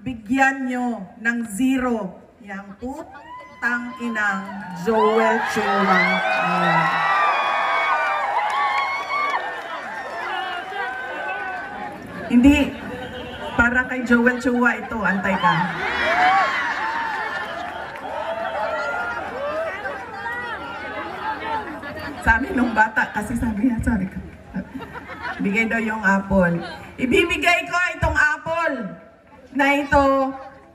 bigyan nyo ng 0 yang putang inang Joel Chua. Hindi, para kay Joel Chua ito, antay ka. Sabi nung bata, kasi sabi ko, bigay daw yung apple. Ibibigay ko itong apple na ito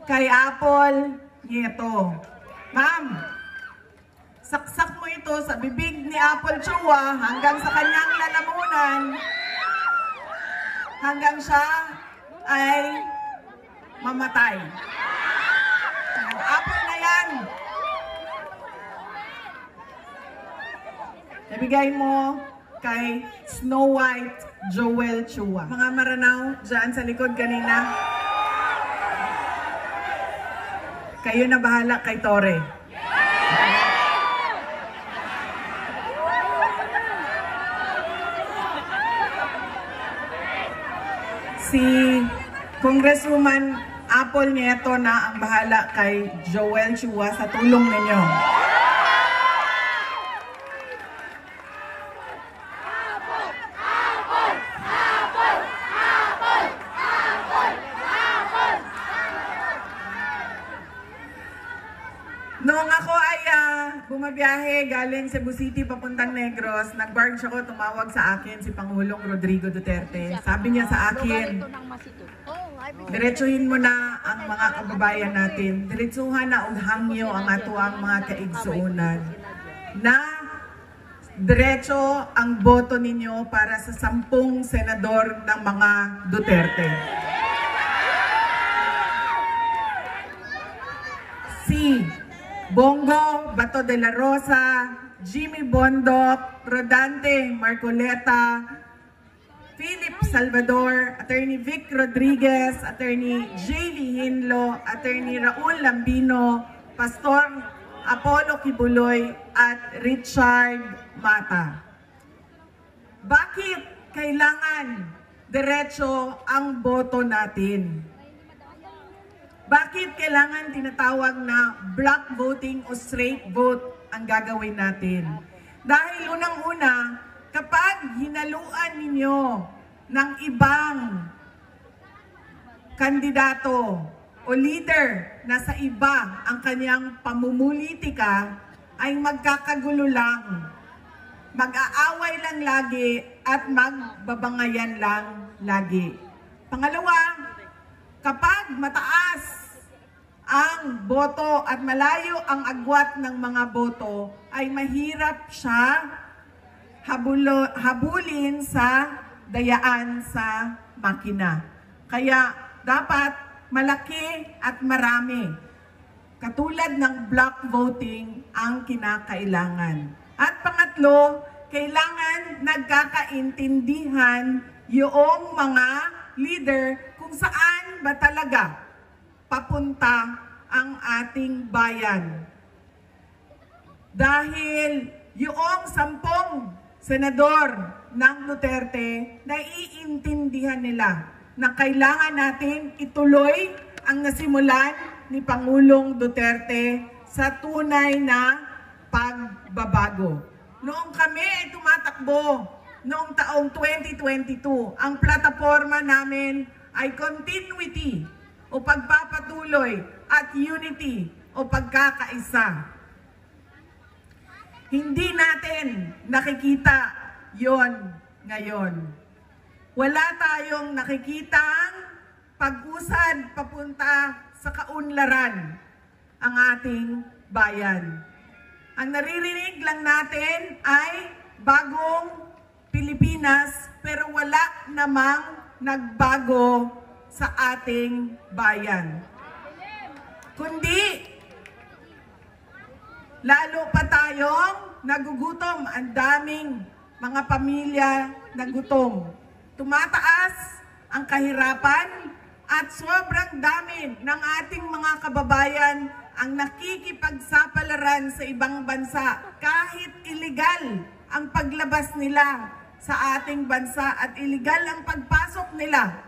kay Apple Nieto. Ma'am, saksak mo ito sa bibig ni Apple Chua hanggang sa kanyang lalamunan, hanggang siya ay mamatay. Ang apple na yan, ibigay mo kay Snow White Joel Chua. Mga maranaw dyan sa likod kanina, kayo na bahala kay Tore. Si Congresswoman Apple Nieto na ang bahala kay Joel Chua sa tulong ninyo. Noong ako ay bumabiyahe galing Cebu City papuntang Negros, nag-barge ako, tumawag sa akin si Pangulong Rodrigo Duterte. Sabi niya sa akin, diretsuhin mo na ang mga kababayan natin, diretsuhan na og hangyo ang ato ang mga kaigsuunan, na diretso ang boto ninyo para sa 10 senador ng mga Duterte. Si Bongo Bato de la Rosa, Jimmy Bondoc, Rodante Marcoleta, Philip Salvador, Attorney Vic Rodriguez, Attorney Jaylee Hinlo, Attorney Raul Lambino, Pastor Apollo Kibuloy, at Richard Mata. Bakit kailangan diretso ang boto natin? Bakit kailangan tinatawag na block voting o straight vote ang gagawin natin? Dahil unang-una, kapag hinaluan ninyo ng ibang kandidato o leader na sa iba ang kanyang pamumulitika, ay magkakagulo lang, mag-aaway lang lagi at magbabangayan lang lagi. Pangalawa, kapag mataas ang boto at malayo ang agwat ng mga boto, ay mahirap siya habulin sa dayaan sa makina. Kaya dapat malaki at marami, katulad ng block voting, ang kinakailangan. At pangatlo, kailangan nagkakaintindihan yung mga leader kung saan ba talaga papunta ang ating bayan. Dahil yung 10 senador ng Duterte, naiintindihan nila na kailangan natin ituloy ang nasimulan ni Pangulong Duterte sa tunay na pagbabago. Noong kami ay tumatakbo noong taong 2022, ang plataforma namin ay continuity o pagpapatuloy at unity o pagkakaisa. Hindi natin nakikita yon ngayon. Wala tayong nakikitang pag-usad papunta sa kaunlaran ang ating bayan. Ang naririnig lang natin ay bagong Pilipinas, pero wala namang nagbago sa ating bayan. Kundi, lalo pa tayong nagugutom. Ang daming mga pamilya nagutom. Tumataas ang kahirapan at sobrang dami ng ating mga kababayan ang nakikipagsapalaran sa ibang bansa kahit illegal ang paglabas nila sa ating bansa at illegal ang pagpasok nila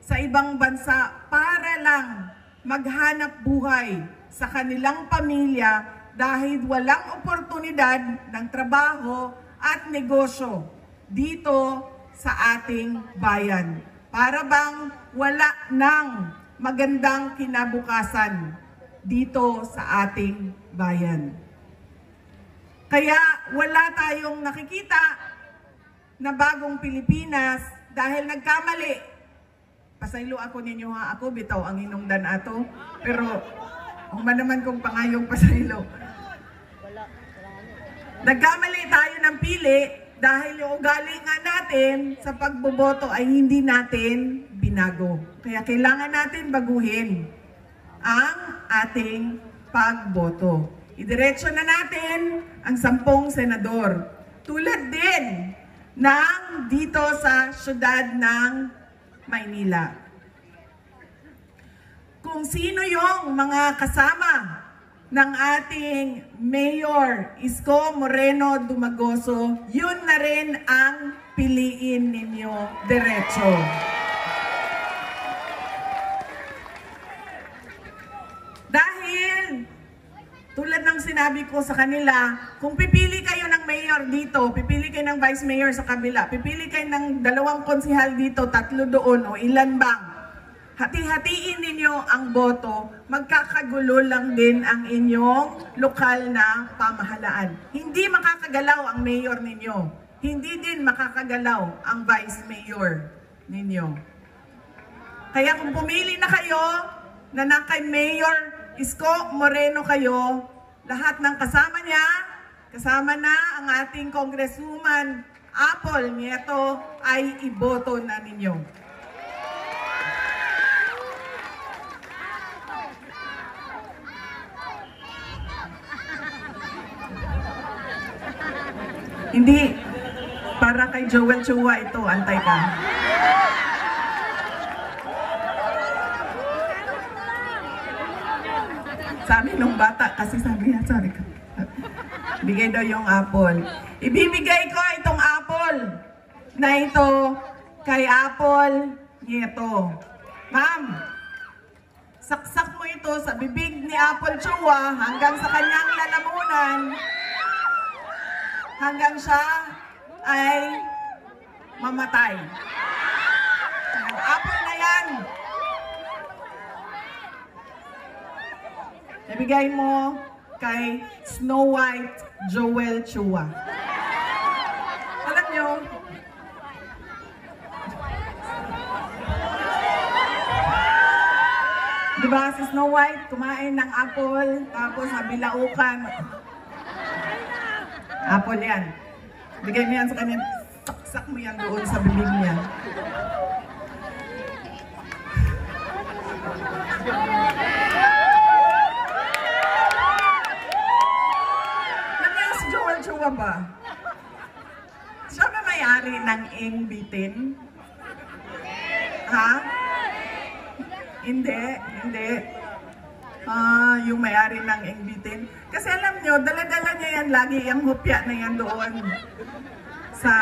sa ibang bansa para lang maghanap buhay sa kanilang pamilya dahil walang oportunidad ng trabaho at negosyo dito sa ating bayan. Para bang wala ng magandang kinabukasan dito sa ating bayan. Kaya wala tayong nakikita na bagong Pilipinas dahil nagkamali. Pasaylo ako ninyo ha, ako bitaw ang hinungdan ato. Pero kung man naman kong pangayong pasaylo. Nagkamali tayo ng pili dahil yung ugali nga natin sa pagboboto ay hindi natin binago. Kaya kailangan natin baguhin ang ating pagboto. Idiretso na natin ang 10 senador. Tulad din ng dito sa syudad ng Maynila. Kung sino yung mga kasama ng ating Mayor Isko Moreno Dumagoso, yun na rin ang piliin ninyo diretso. Dahil tulad ng sinabi ko sa kanila, kung pipili kayo ng mayor dito, pipili kayo ng vice mayor sa kabila, pipili kayo ng 2 konsihal dito, 3 doon, o ilan bang, hati-hatiin ninyo ang boto, magkakagulo lang din ang inyong lokal na pamahalaan. Hindi makakagalaw ang mayor ninyo. Hindi din makakagalaw ang vice mayor ninyo. Kaya kung pumili na kayo na kay Mayor Isko Moreno kayo, lahat ng kasama niya, kasama na ang ating Congresswoman Apple Nieto, ay iboto na ninyo. Hindi para kay Joel Chua ito, antay ka. Sabi nung bata, kasi sabi ko, bigay daw yung apple. Ibibigay ko itong apple na ito kay Apple Nieto. Ma'am, saksak mo ito sa bibig ni Apple Chua hanggang sa kanyang lalamunan, hanggang siya ay mamatay. Yung apple na yan, ibigay mo kay Snow White Joel Chua. Alam nyo, diba si Snow White kumain ng apple, tapos nabilaukan. Apple yan. Bigay mo yan sa kanya, saksak mo yan doon sa bibig niya. Ba? Siya ba may-ari ng Ingbitin? Ha? Hindi, hindi. Yung may-ari ng Ingbitin. Kasi alam nyo, dala-dala niya yan lagi, yung hupya na yan doon sa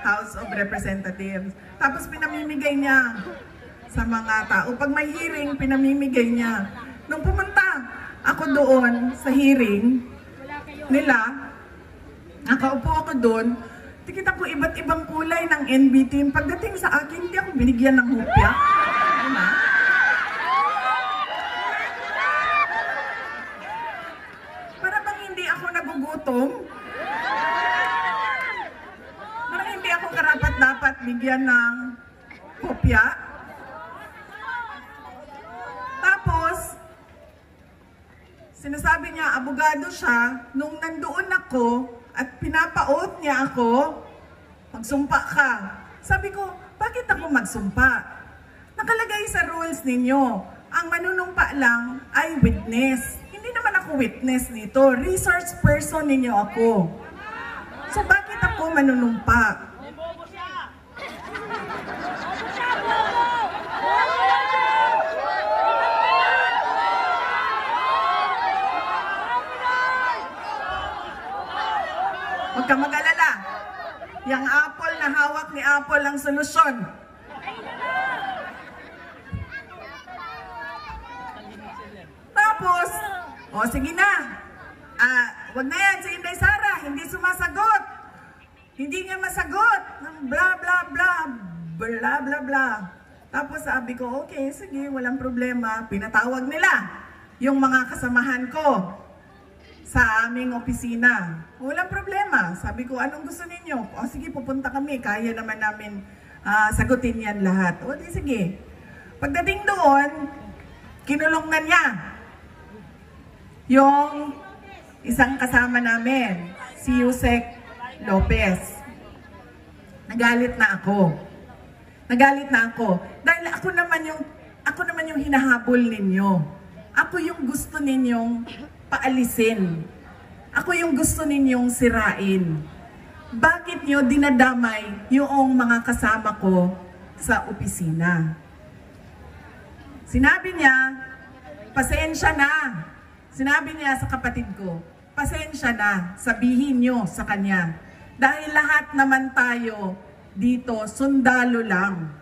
House of Representatives. Tapos pinamimigay niya sa mga tao. Pag may hearing, pinamimigay niya. Nung pumunta ako doon sa hearing nila, nakaupo ako doon, tikita ko iba't ibang kulay ng NBT. Pagdating sa akin, hindi ako binigyan ng hupya. Diba? Para bang hindi ako nagugutom. Para hindi ako karapat-dapat bigyan ng hupya. Tapos, sinasabi niya, abogado siya, nung nandoon ako, at pinapaot niya ako, magsumpa ka. Sabi ko, bakit ako magsumpa? Nakalagay sa rules ninyo, ang manunumpa lang ay witness. Hindi naman ako witness nito. Resource person ninyo ako. So bakit ako manunumpa? Huwag ka mag-alala. Yang apple na hawak ni Apple ang solusyon. Tapos, o sige na, wag na yan si Inday Sara, hindi sumasagot. Hindi niya masagot. Bla bla bla, bla bla bla. Tapos sabi ko, okay, sige, walang problema. Pinatawag nila yung mga kasamahan ko sa aming opisina. Walang problema. Sabi ko, anong gusto ninyo? O sige, pupunta kami. Kaya naman namin sagutin yan lahat. O di sige. Pagdating doon, kinulong na niya yung isang kasama namin, si Yusek Lopez. Nagalit na ako. Nagalit na ako. Dahil ako naman yung hinahabol ninyo. Ako yung gusto ninyong paalisin. Ako yung gusto ninyong sirain. Bakit nyo dinadamay yung mga kasama ko sa opisina? Sinabi niya, pasensya na. Sinabi niya sa kapatid ko, pasensya na, sabihin nyo sa kanya. Dahil lahat naman tayo dito, sundalo lang.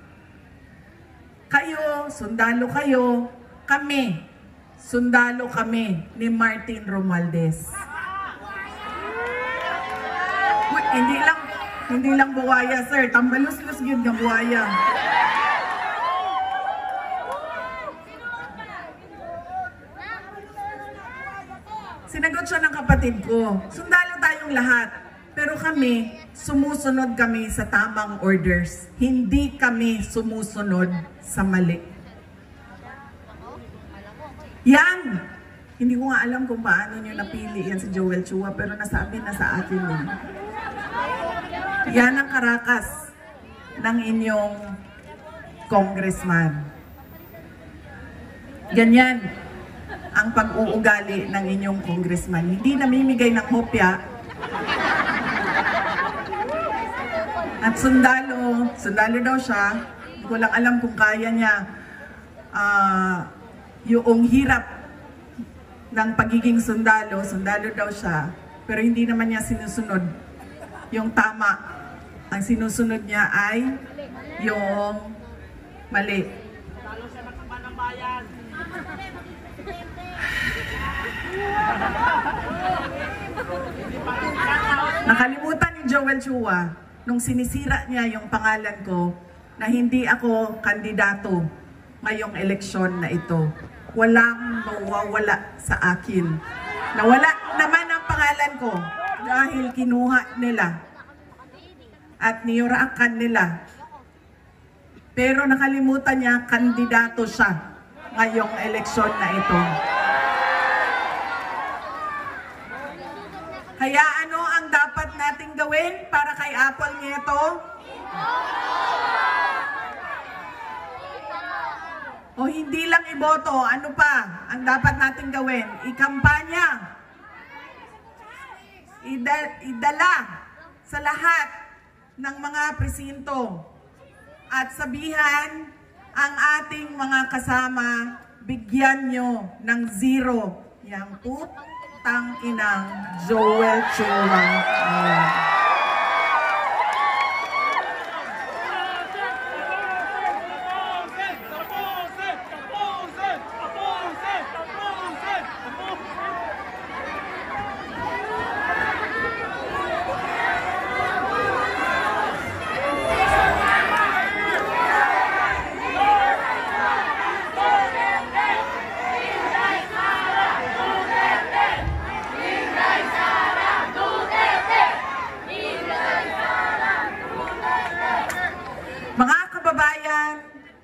Kayo, sundalo kayo, kami, sundalo kami ni Martin Romualdez. Uy, hindi lang buwaya, sir. Tambalus-lus yun ng buwaya. Sinagot siya ng kapatid ko, sundalo tayong lahat. Pero kami, sumusunod kami sa tamang orders. Hindi kami sumusunod sa mali. Yan! Hindi ko nga alam kung paano nyo napili yan si Joel Chua, pero nasabi na sa akin yun. Yan ang karakas ng inyong congressman. Ganyan ang pag-uugali ng inyong congressman. Hindi namimigay ng hopya. At sundalo daw siya. Hindi ko lang alam kung kaya niya yung hirap ng pagiging sundalo daw siya. Pero hindi naman niya sinusunod yung tama. Ang sinusunod niya ay yung mali. Sundalo siya ng kabanang bayan. Nakalimutan ni Joel Chua nung sinisira niya yung pangalan ko na hindi ako kandidato ngayong eleksyon na ito. Walang mawawala sa akin. Nawala naman ang pangalan ko dahil kinuha nila at niyuraakan nila. Pero nakalimutan niya, kandidato siya ngayong eleksyon na ito. Kaya ano ang dapat nating gawin para kay Apple Nieto? O hindi lang iboto, ano pa ang dapat nating gawin? Ikampanya. Idala sa lahat ng mga presinto at sabihan ang ating mga kasama, bigyan nyo ng 0 yang putang inang Joel Chua.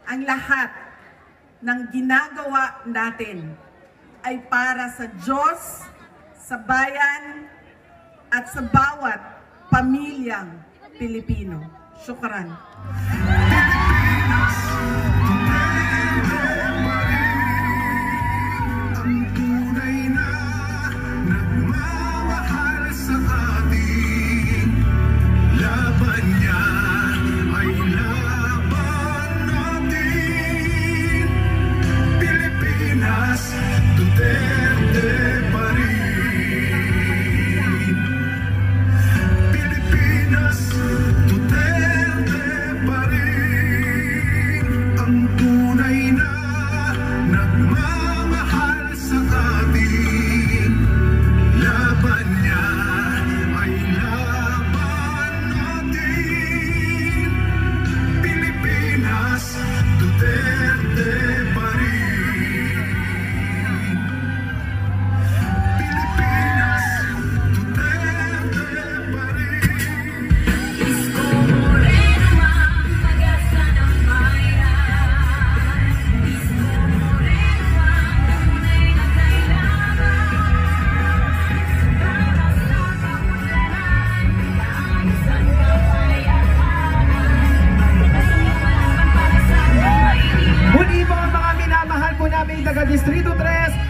Ang lahat ng ginagawa natin ay para sa Diyos, sa bayan, at sa bawat pamilyang Pilipino. Syukran. Pilipinas, Duterte pa rin. taga Distrito 3,